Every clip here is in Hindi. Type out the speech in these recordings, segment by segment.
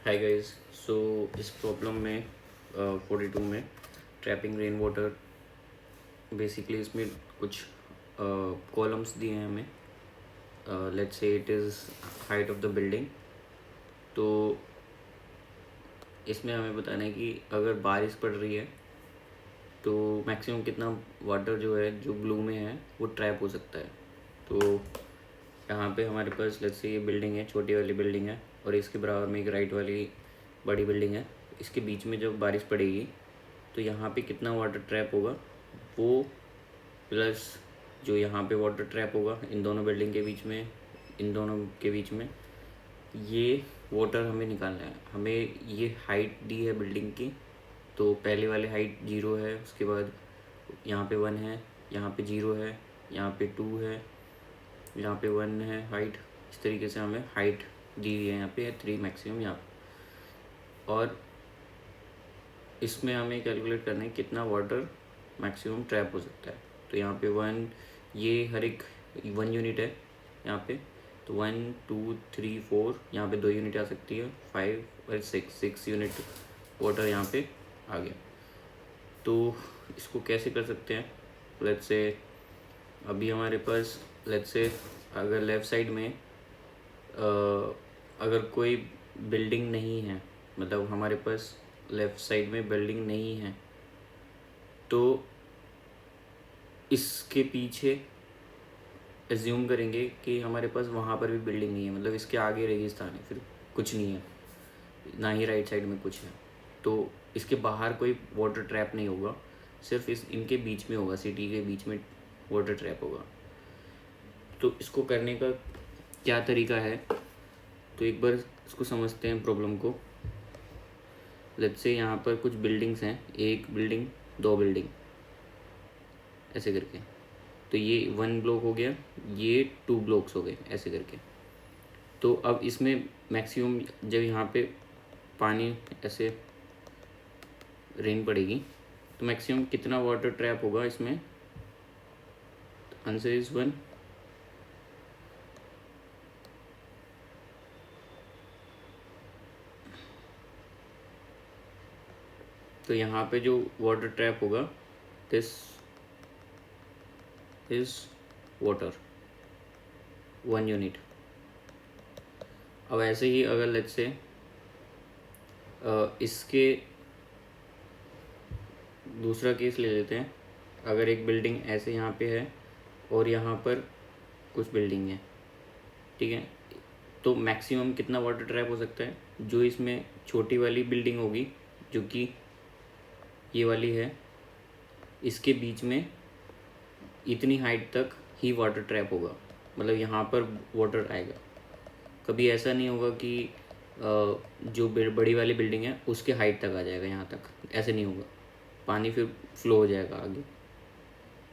Hi guys. सो इस प्रॉब्लम में 42 में ट्रैपिंग रेन वाटर, बेसिकली इसमें कुछ कॉलम्स दिए हैं हमें। Let's say it is height of the building. तो इसमें हमें बताना है कि अगर बारिश पड़ रही है तो मैक्सिमम कितना वाटर जो है, जो ब्लू में है, वो ट्रैप हो सकता है। तो यहाँ पे हमारे पास लेट्स से ये बिल्डिंग है, छोटी वाली बिल्डिंग है, और इसके बराबर में एक राइट वाली बड़ी बिल्डिंग है। इसके बीच में जब बारिश पड़ेगी तो यहाँ पे कितना वाटर ट्रैप होगा, वो प्लस जो यहाँ पे वाटर ट्रैप होगा इन दोनों बिल्डिंग के बीच में, इन दोनों के बीच में, ये वाटर हमें निकालना है। हमें ये हाइट दी है बिल्डिंग की, तो पहले वाले हाइट 0 है, उसके बाद यहाँ पे 1 है, यहाँ पे 0 है, यहाँ पे 2 है, यहाँ पे 1 है हाइट। इस तरीके से हमें हाइट दी हुई है, यहाँ पे 3 मैक्सिमम यहाँ पे। और इसमें हमें कैलकुलेट करना है कितना वाटर मैक्सिमम ट्रैप हो सकता है। तो यहाँ पे 1, ये हर एक 1 यूनिट है यहाँ पे, तो 1 2 3 4, यहाँ पे 2 यूनिट आ सकती है, 5 और 6 यूनिट वाटर यहाँ पे आ गया। तो इसको कैसे कर सकते हैं? लेट्स से अभी हमारे पास लेट्स से अगर लेफ़्ट साइड में अगर कोई बिल्डिंग नहीं है, मतलब हमारे पास लेफ़्ट साइड में बिल्डिंग नहीं है, तो इसके पीछे एज्यूम करेंगे कि हमारे पास वहाँ पर भी बिल्डिंग नहीं है, मतलब इसके आगे रेगिस्तान है, फिर कुछ नहीं है, ना ही राइट साइड में कुछ है। तो इसके बाहर कोई वाटर ट्रैप नहीं होगा, सिर्फ इनके बीच में होगा, सिटी के बीच में वाटर ट्रैप होगा। तो इसको करने का क्या तरीका है, तो एक बार इसको समझते हैं प्रॉब्लम को। लेट्स से यहाँ पर कुछ बिल्डिंग्स हैं, एक बिल्डिंग, 2 बिल्डिंग, ऐसे करके। तो ये 1 ब्लॉक हो गया, ये 2 ब्लॉक्स हो गए, ऐसे करके। तो अब इसमें मैक्सिमम जब यहाँ पे पानी ऐसे रेन पड़ेगी तो मैक्सिमम कितना वाटर ट्रैप होगा इसमें? Answer is 1। तो यहाँ पे जो वाटर ट्रैप होगा, दिस इज वाटर, 1 यूनिट। अब ऐसे ही अगर लेट्स से इसके दूसरा केस ले लेते हैं। अगर एक बिल्डिंग ऐसे यहाँ पे है और यहाँ पर कुछ बिल्डिंग है, ठीक है, तो मैक्सिमम कितना वाटर ट्रैप हो सकता है? जो इसमें छोटी वाली बिल्डिंग होगी, जो कि ये वाली है, इसके बीच में इतनी हाइट तक ही वाटर ट्रैप होगा, मतलब यहाँ पर वाटर आएगा। कभी ऐसा नहीं होगा कि जो बड़ी वाली बिल्डिंग है उसके हाइट तक आ जाएगा यहाँ तक, ऐसे नहीं होगा, पानी फिर फ्लो हो जाएगा आगे।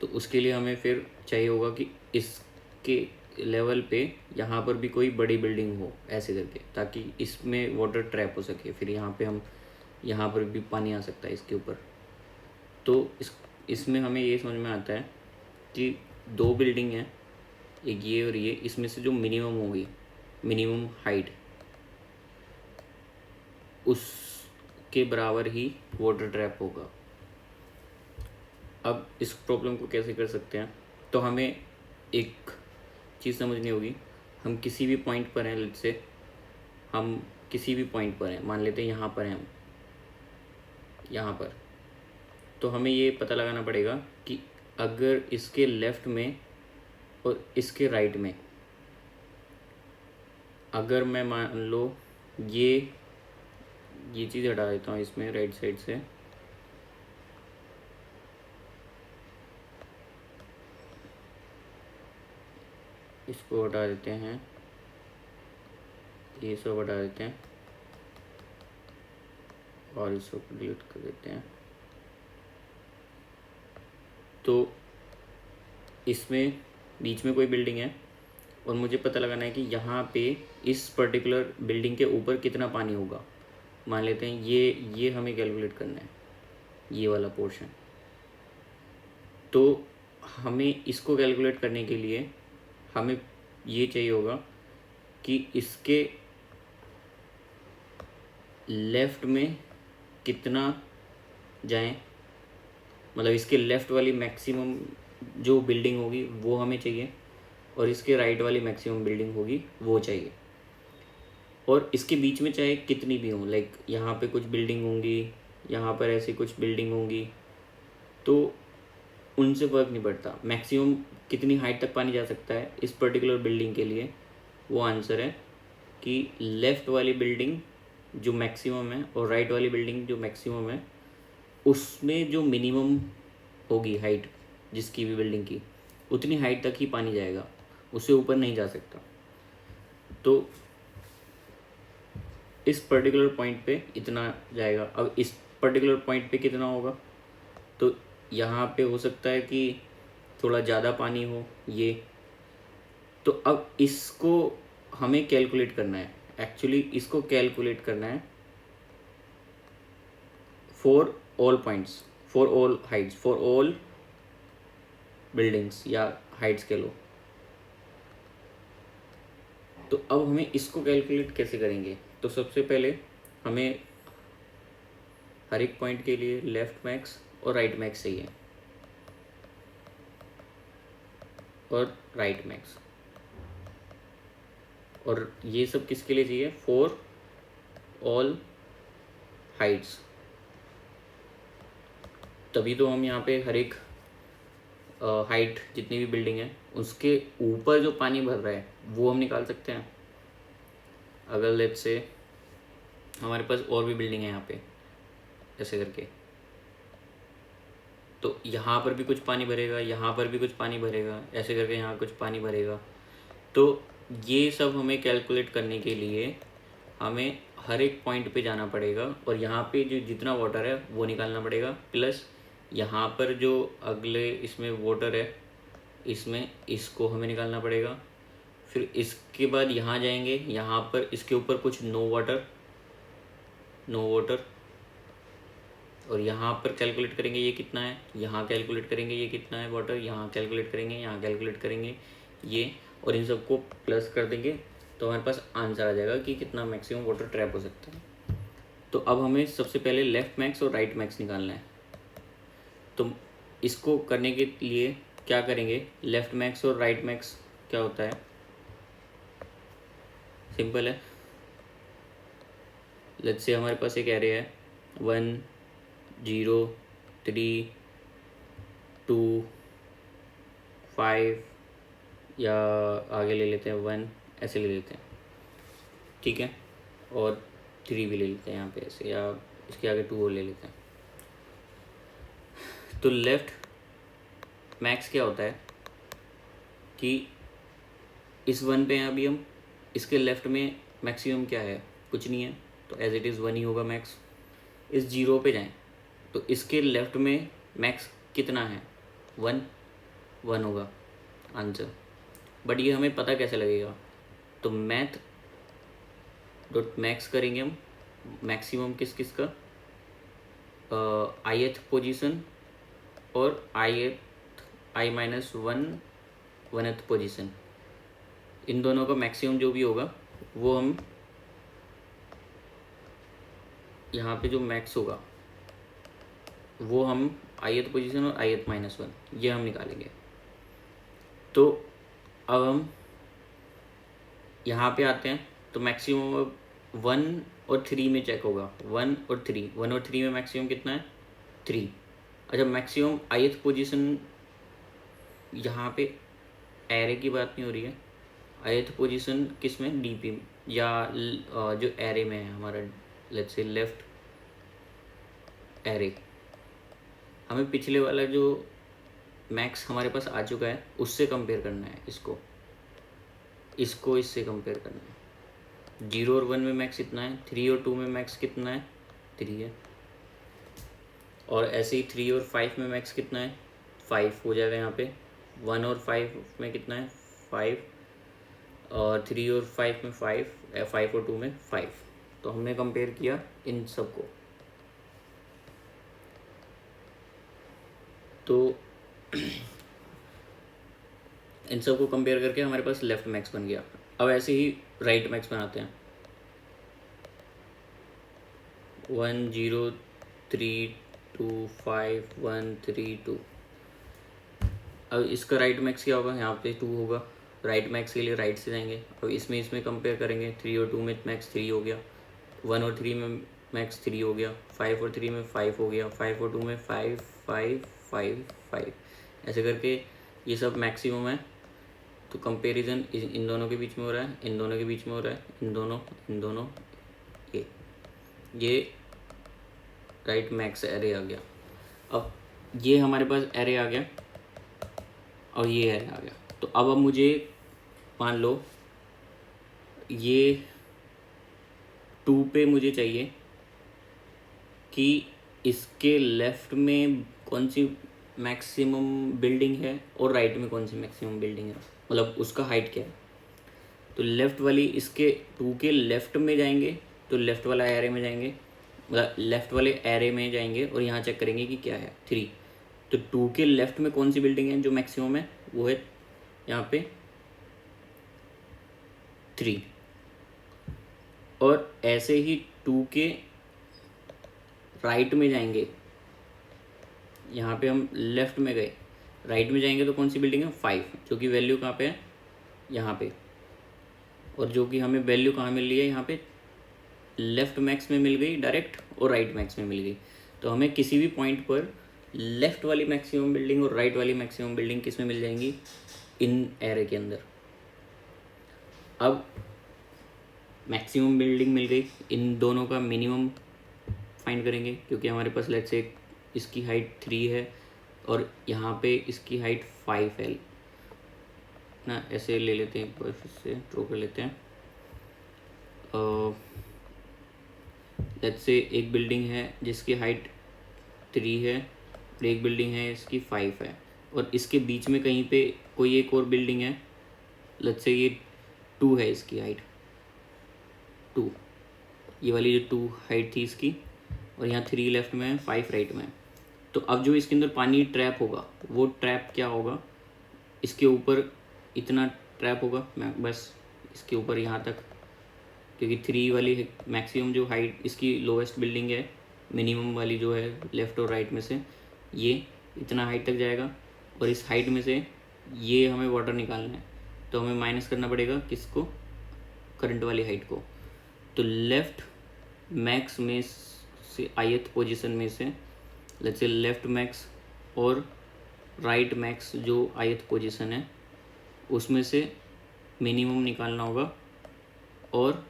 तो उसके लिए हमें फिर चाहिए होगा कि इसके लेवल पे यहाँ पर भी कोई बड़ी बिल्डिंग हो, ऐसे करके, ताकि इसमें वाटर ट्रैप हो सके। फिर यहाँ पे हम, यहाँ पर भी पानी आ सकता है इसके ऊपर। तो इसमें हमें ये समझ में आता है कि 2 बिल्डिंग है, एक ये और ये, इसमें से जो मिनिमम होगी, मिनिमम हाइट, उसके बराबर ही वाटर ट्रैप होगा। अब इस प्रॉब्लम को कैसे कर सकते हैं? तो हमें एक चीज़ समझनी होगी। हम किसी भी पॉइंट पर हैं, लेट्स से हम किसी भी पॉइंट पर हैं, मान लेते हैं यहाँ पर हैं हम, यहाँ पर। तो हमें ये पता लगाना पड़ेगा कि अगर इसके लेफ़्ट में और इसके राइट में, अगर मैं मान लो ये चीज़ हटा देता हूँ इसमें राइट साइड से, इसको हटा देते हैं, ये सब हटा देते हैं और इसको डिलीट कर देते हैं। तो इसमें बीच में कोई बिल्डिंग है और मुझे पता लगाना है कि यहाँ पे इस पर्टिकुलर बिल्डिंग के ऊपर कितना पानी होगा। मान लेते हैं ये हमें कैलकुलेट करना है, ये वाला पोर्शन। तो हमें इसको कैलकुलेट करने के लिए हमें ये चाहिए होगा कि इसके लेफ़्ट में कितना जाएं, मतलब इसके लेफ़्ट वाली मैक्सिमम जो बिल्डिंग होगी वो हमें चाहिए, और इसके राइट वाली मैक्सिमम बिल्डिंग होगी वो चाहिए। और इसके बीच में चाहे कितनी भी हों, लाइक यहाँ पे कुछ बिल्डिंग होंगी, यहाँ पर ऐसी कुछ बिल्डिंग होंगी, तो उनसे फ़र्क नहीं पड़ता। मैक्सिमम कितनी हाइट तक पानी जा सकता है इस पर्टिकुलर बिल्डिंग के लिए, वो आंसर है कि लेफ़्ट वाली बिल्डिंग जो मैक्सिमम है और राइट वाली बिल्डिंग जो मैक्सिमम है, उसमें जो मिनिमम होगी हाइट जिसकी भी बिल्डिंग की, उतनी हाइट तक ही पानी जाएगा, उससे ऊपर नहीं जा सकता। तो इस पर्टिकुलर पॉइंट पे इतना जाएगा। अब इस पर्टिकुलर पॉइंट पे कितना होगा, तो यहाँ पे हो सकता है कि थोड़ा ज़्यादा पानी हो ये। तो अब इसको हमें कैलकुलेट करना है, एक्चुअली इसको कैलकुलेट करना है for all points, for all Heights, for all buildings या हाइट्स के लो। तो अब हमें इसको कैलकुलेट कैसे करेंगे, तो सबसे पहले हमें हर एक पॉइंट के लिए लेफ़्ट मैक्स और राइट मैक्स चाहिए, और राइट मैक्स, और ये सब किसके लिए चाहिए, फॉर ऑल हाइट्स। तभी तो हम यहाँ पे हर एक हाइट जितनी भी बिल्डिंग है उसके ऊपर जो पानी भर रहा है वो हम निकाल सकते हैं। अगर लेट्स से हमारे पास और भी बिल्डिंग है यहाँ पे ऐसे करके, तो यहाँ पर भी कुछ पानी भरेगा, यहाँ पर भी कुछ पानी भरेगा, ऐसे करके यहाँ कुछ पानी भरेगा। तो ये सब हमें कैलकुलेट करने के लिए हमें हर एक पॉइंट पे जाना पड़ेगा, और यहाँ पे जो जितना वाटर है वो निकालना पड़ेगा, प्लस यहाँ पर जो अगले इसमें वाटर है इसमें इसको हमें निकालना पड़ेगा। फिर इसके बाद यहाँ जाएंगे, यहाँ पर इसके ऊपर कुछ नो वाटर, और यहाँ पर कैलकुलेट करेंगे ये कितना है, यहाँ कैलकुलेट करेंगे ये कितना है वाटर, यहाँ कैलकुलेट करेंगे, यहाँ कैलकुलेट करेंगे ये, और इन सबको प्लस कर देंगे तो हमारे पास आंसर आ जाएगा कि कितना मैक्सिमम वाटर ट्रैप हो सकता है। तो अब हमें सबसे पहले लेफ़्ट मैक्स और राइट मैक्स निकालना है। तो इसको करने के लिए क्या करेंगे, लेफ़्ट मैक्स और राइट मैक्स क्या होता है, सिंपल है। लेट्स से हमारे पास एक एरे है 1 0 3 2 5, या आगे ले लेते हैं 1, ऐसे ले लेते हैं, ठीक है, और 3 भी ले लेते हैं यहाँ पे ऐसे, या इसके आगे 2 और ले लेते हैं। तो लेफ़्ट मैक्स क्या होता है कि इस 1 पे हैं अभी हम, इसके लेफ़्ट में मैक्सिमम क्या है, कुछ नहीं है, तो एज इट इज़ 1 ही होगा मैक्स। इस 0 पे जाएं तो इसके लेफ़्ट में मैक्स कितना है, 1 होगा आंसर। बट ये हमें पता कैसे लगेगा, तो मैथ डॉट मैक्स करेंगे हम, मैक्सिमम किस किस का, ith पोजीशन और i-1 1th पोजीशन, इन दोनों का मैक्सिमम जो भी होगा वो हम यहाँ पे जो मैक्स होगा वो हम ith पोजीशन और ith-1 ये हम निकालेंगे। तो अब हम यहाँ पे आते हैं, तो मैक्सिमम 1 और 3 में चेक होगा, 1 और 3 में मैक्सिमम कितना है, 3। अच्छा, मैक्सिमम ith पोजीशन, यहाँ पे एरे की बात नहीं हो रही है, ith पोजीशन किस में, डीपी या जो एरे में है हमारा, लेट्स से लेफ्ट एरे, हमें पिछले वाला जो मैक्स हमारे पास आ चुका है उससे कंपेयर करना है, इसको इससे कंपेयर करना है। 0 और 1 में मैक्स इतना है, 3 और 2 में मैक्स कितना है, 3 है, और ऐसे ही 3 और 5 में मैक्स कितना है, 5 हो जाएगा यहाँ पे। 1 और 5 में कितना है, 5, और 3 और 5 में 5, 5 और 2 में 5। तो हमने कंपेयर किया इन सबको, तो इन सबको कंपेयर करके हमारे पास लेफ्ट मैक्स बन गया। अब ऐसे ही राइट मैक्स बनाते हैं। 10325132। अब इसका राइट मैक्स क्या होगा, यहाँ पे 2 होगा, राइट मैक्स के लिए राइट से जाएंगे। अब इसमें कंपेयर करेंगे, 3 और 2 में मैक्स 3 हो गया, 1 और 3 में मैक्स 3 हो गया, 5 और 3 में 5 हो गया, 5 और 2 में 5 5 5 5, ऐसे करके ये सब मैक्सिमम है। तो कंपैरिजन इन दोनों के बीच में हो रहा है, इन दोनों के बीच में हो रहा है, इन दोनों ये राइट मैक्स एरे आ गया। अब ये हमारे पास एरे आ गया और ये एरे आ गया। तो अब मुझे मान लो ये 2 पे मुझे चाहिए कि इसके लेफ्ट में कौन सी मैक्सिमम बिल्डिंग है और राइट में कौन सी मैक्सिमम बिल्डिंग है, मतलब उसका हाइट क्या है। तो लेफ़्ट वाली इसके 2 के लेफ़्ट में जाएंगे, तो लेफ़्ट वाला एरे में जाएंगे, मतलब लेफ़्ट वाले एरे में जाएंगे और यहाँ चेक करेंगे कि क्या है 3। तो 2 के लेफ़्ट में कौन सी बिल्डिंग है जो मैक्सिमम है, वो है यहाँ पे 3। और ऐसे ही 2 के राइट में जाएंगे, यहाँ पे हम लेफ़्ट में गए, राइट में जाएंगे तो कौन सी बिल्डिंग है 5, जो कि वैल्यू कहाँ पे है यहाँ पे, और जो कि हमें वैल्यू कहाँ मिल रही है यहाँ पे लेफ़्ट मैक्स में मिल गई डायरेक्ट और राइट मैक्स में मिल गई। तो हमें किसी भी पॉइंट पर लेफ़्ट वाली मैक्सिमम बिल्डिंग और राइट वाली मैक्सिमम बिल्डिंग किस में मिल जाएंगी, इन एरे के अंदर। अब मैक्सिमम बिल्डिंग मिल गई, इन दोनों का मिनिमम फाइंड करेंगे, क्योंकि हमारे पास लेट्स से इसकी हाइट 3 है और यहाँ पे इसकी हाइट 5 है ना। ऐसे ले लेते हैं, एक बार फिर से ड्रॉ कर लेते हैं। लेट्स से एक बिल्डिंग है जिसकी हाइट 3 है और एक बिल्डिंग है इसकी 5 है, और इसके बीच में कहीं पे कोई एक और बिल्डिंग है, लेट्स से ये 2 है इसकी हाइट 2, ये वाली जो 2 हाइट थी इसकी, और यहाँ 3 लेफ्ट में है 5 राइट में है। तो अब जो इसके अंदर पानी ट्रैप होगा वो ट्रैप क्या होगा, इसके ऊपर इतना ट्रैप होगा, मैं बस इसके ऊपर यहाँ तक, क्योंकि 3 वाली मैक्सिमम जो हाइट इसकी लोवेस्ट बिल्डिंग है, मिनिमम वाली जो है लेफ़्ट और राइट में से, ये इतना हाइट तक जाएगा, और इस हाइट में से ये हमें वाटर निकालना है, तो हमें माइनस करना पड़ेगा किसको, करंट वाली हाइट को। तो लेफ़्ट मैक्स में से ith पोजीशन में से लेट्स से लेफ़्ट मैक्स और राइट मैक्स जो ith पोजीशन है उसमें से मिनिमम निकालना होगा और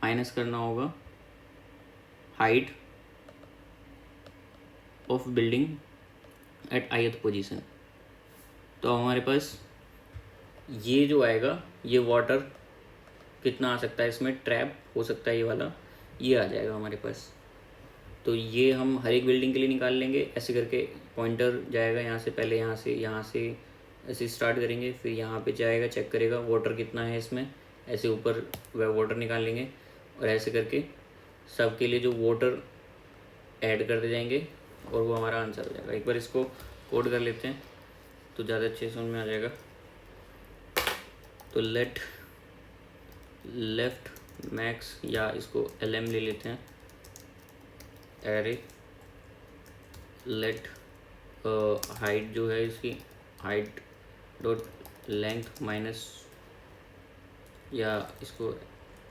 माइनस करना होगा height of building at ith position. तो हमारे पास ये जो आएगा, ये वाटर कितना आ सकता है, इसमें ट्रैप हो सकता है ये वाला, ये आ जाएगा हमारे पास। तो ये हम हर एक बिल्डिंग के लिए निकाल लेंगे, ऐसे करके पॉइंटर जाएगा यहाँ से, पहले यहाँ से ऐसे स्टार्ट करेंगे, फिर यहाँ पे जाएगा, चेक करेगा वाटर कितना है इसमें, ऐसे ऊपर वह वाटर निकाल लेंगे, और ऐसे करके सब के लिए जो वाटर ऐड करते जाएंगे और वो हमारा आंसर हो जाएगा। एक बार इसको कोड कर लेते हैं तो ज़्यादा अच्छे से समझ में आ जाएगा। तो लेफ्ट मैक्स, या इसको LM ले लेते हैं, एरे लेट हाइट जो है इसकी हाइट डॉट लेंथ माइनस, या इसको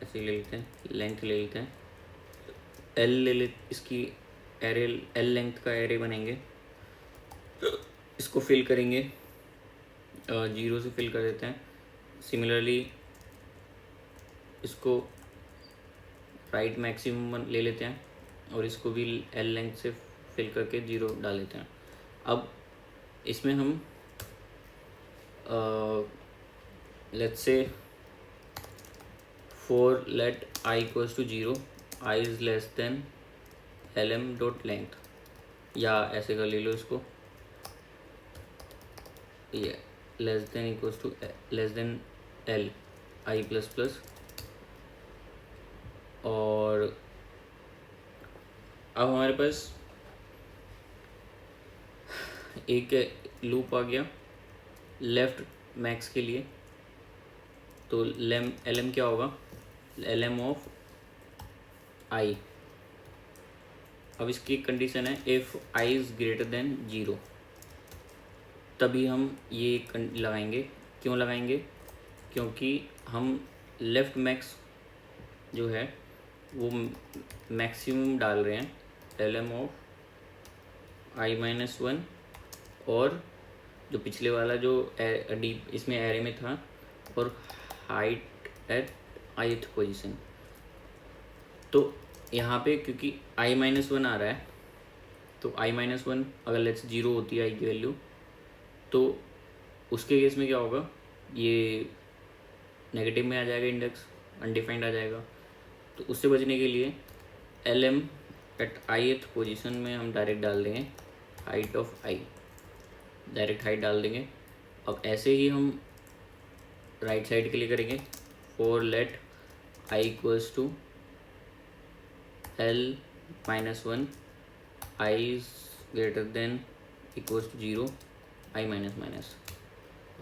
ऐसे ले लेते हैं, लेंथ ले लेते हैं, एल ले ले, इसकी एरे एल लेंथ का एरे बनेंगे, इसको फिल करेंगे, 0 से फिल कर देते हैं। सिमिलरली इसको राइट मैक्सिमम ले लेते हैं और इसको भी एल लेंथ से फिल करके 0 डाल लेते हैं। अब इसमें हम let's say for let i equals to 0, i is less than LM dot length, या ऐसे कर ले लो इसको, ये less than equals to less than L i plus plus. और अब हमारे पास एक लूप आ गया लेफ्ट मैक्स के लिए। तो LM क्या होगा, LM ऑफ i अब इसकी कंडीशन है if I is greater than 0, तभी हम ये लगाएंगे। क्यों लगाएंगे? क्योंकि हम लेफ्ट मैक्स जो है वो मैक्सिमम डाल रहे हैं, LM ऑफ i-1, और जो पिछले वाला जो डीप इसमें एरे में था, और हाइट एट ith पोजीशन। तो यहाँ पे क्योंकि i-1 आ रहा है, तो i-1 अगर लेट्स 0 होती है i की वैल्यू, तो उसके केस में क्या होगा, ये नेगेटिव में आ जाएगा, इंडेक्स अनडिफाइंड आ जाएगा। तो उससे बचने के लिए LM एट ith पोजीशन में हम डायरेक्ट डाल देंगे height of i, direct height डाल देंगे। अब ऐसे ही हम राइट साइड के लिए करेंगे, for let i equals to L-1, i is greater than equals to 0, i minus minus.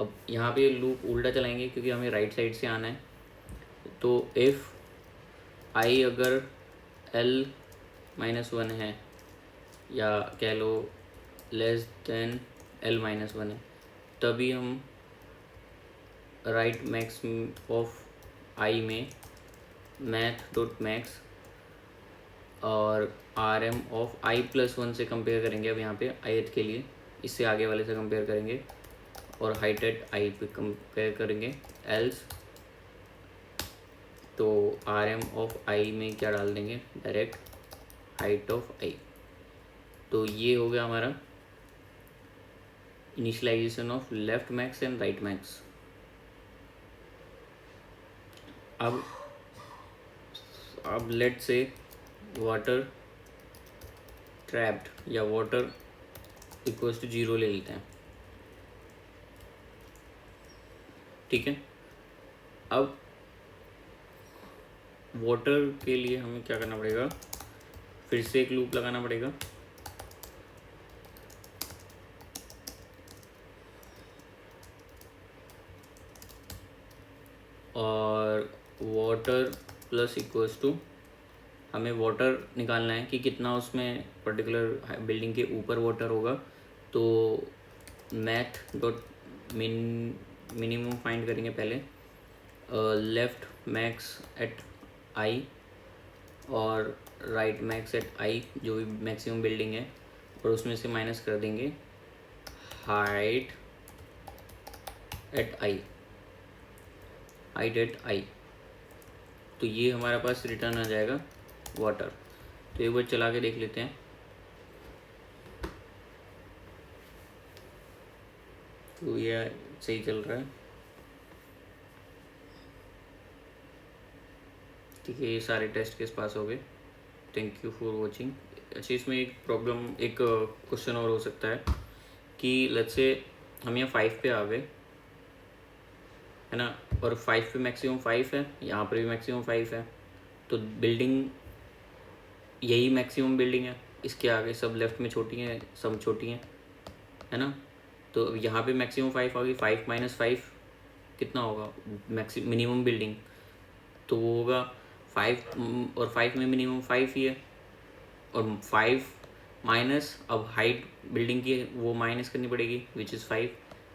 अब यहाँ पे लूप उल्टा चलाएंगे क्योंकि हमें राइट साइड से आना है। तो इफ़ i अगर L-1 है, या कह लो लेस देन L-1 है, तभी हम राइट मैक्स ऑफ i में मैथ डॉट मैक्स और RM ऑफ i+1 से कंपेयर करेंगे। अब यहाँ पे ith के लिए इससे आगे वाले से कंपेयर करेंगे, और हाइट एट i पे कंपेयर करेंगे। एल्स तो RM ऑफ i में क्या डाल देंगे, डायरेक्ट हाइट ऑफ i। तो ये हो गया हमारा initialization of left max and right max. अब लेट से वाटर ट्रैप्ड या वाटर इक्वल्स टू 0 ले लेते हैं, ठीक है। अब वाटर के लिए हमें क्या करना पड़ेगा, फिर से एक लूप लगाना पड़ेगा, और वाटर प्लस इक्वल्स टू, हमें वाटर निकालना है कि कितना उसमें पर्टिकुलर बिल्डिंग के ऊपर वाटर होगा। तो मैथ डॉट मिनिमम फाइंड करेंगे पहले, लेफ्ट मैक्स एट आई और राइट मैक्स एट आई, जो भी मैक्सिमम बिल्डिंग है, और उसमें से माइनस कर देंगे हाइट एट आई, हाइट एट आई। तो ये हमारे पास रिटर्न आ जाएगा वाटर। तो एक बार चला के देख लेते हैं। तो ये सही चल रहा है, ठीक है। ये सारे टेस्ट केस पास हो गए। Thank you for watching. अच्छा, इसमें एक प्रॉब्लम, एक क्वेश्चन और हो सकता है कि लेट्स से हम यहाँ 5 पे आ गए, है ना, और 5 पे मैक्सिमम 5 है, यहाँ पर भी मैक्सिमम 5 है, तो बिल्डिंग यही मैक्सिमम बिल्डिंग है, इसके आगे सब लेफ्ट में छोटी हैं, सब छोटी हैं, है ना। तो यहाँ पे मैक्सिमम 5 आ गई, 5 माइनस 5 कितना होगा, मिनिमम बिल्डिंग, तो वो होगा 5, और 5 में मिनिमम 5 ही है, और 5 माइनस, अब हाइट बिल्डिंग की वो माइनस करनी पड़ेगी विच इज़ 5।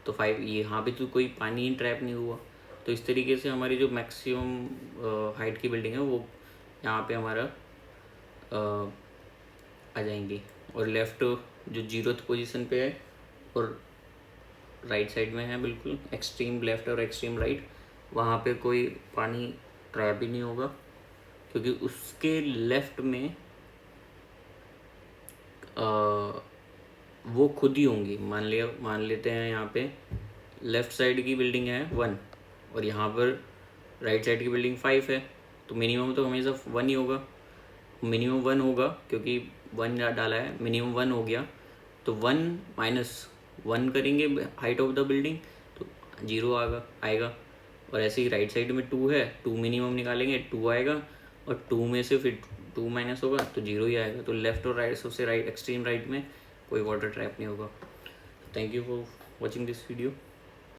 तो 5 यहाँ पे तो कोई पानी ही ट्रैप नहीं हुआ। तो इस तरीके से हमारी जो मैक्सिमम हाइट की बिल्डिंग है वो यहाँ पे हमारा आ जाएंगी, और लेफ़्ट जो 0th पोजीशन पे है और राइट साइड में है, बिल्कुल एक्सट्रीम लेफ़्ट और एक्सट्रीम राइट, वहाँ पे कोई पानी ट्रैप ही नहीं होगा, क्योंकि उसके लेफ़्ट में वो खुद ही होंगी। मान लेते हैं यहाँ पे लेफ़्ट साइड की बिल्डिंग है 1, और यहाँ पर राइट साइड की बिल्डिंग 5 है, तो मिनिमम तो हमेशा 1 ही होगा, मिनिमम 1 होगा, क्योंकि 1 डाला है, मिनिमम 1 हो गया। तो 1 माइनस 1 करेंगे हाइट ऑफ द बिल्डिंग, तो 0 आएगा। और ऐसे ही राइट साइड में 2 है, 2 मिनिमम निकालेंगे, 2 आएगा, और 2 में से फिर 2 माइनस होगा तो 0 ही आएगा। तो लेफ़्ट और राइट, सबसे राइट एक्सट्रीम राइट में कोई वाटर ट्रैप नहीं होगा। Thank you for watching this video.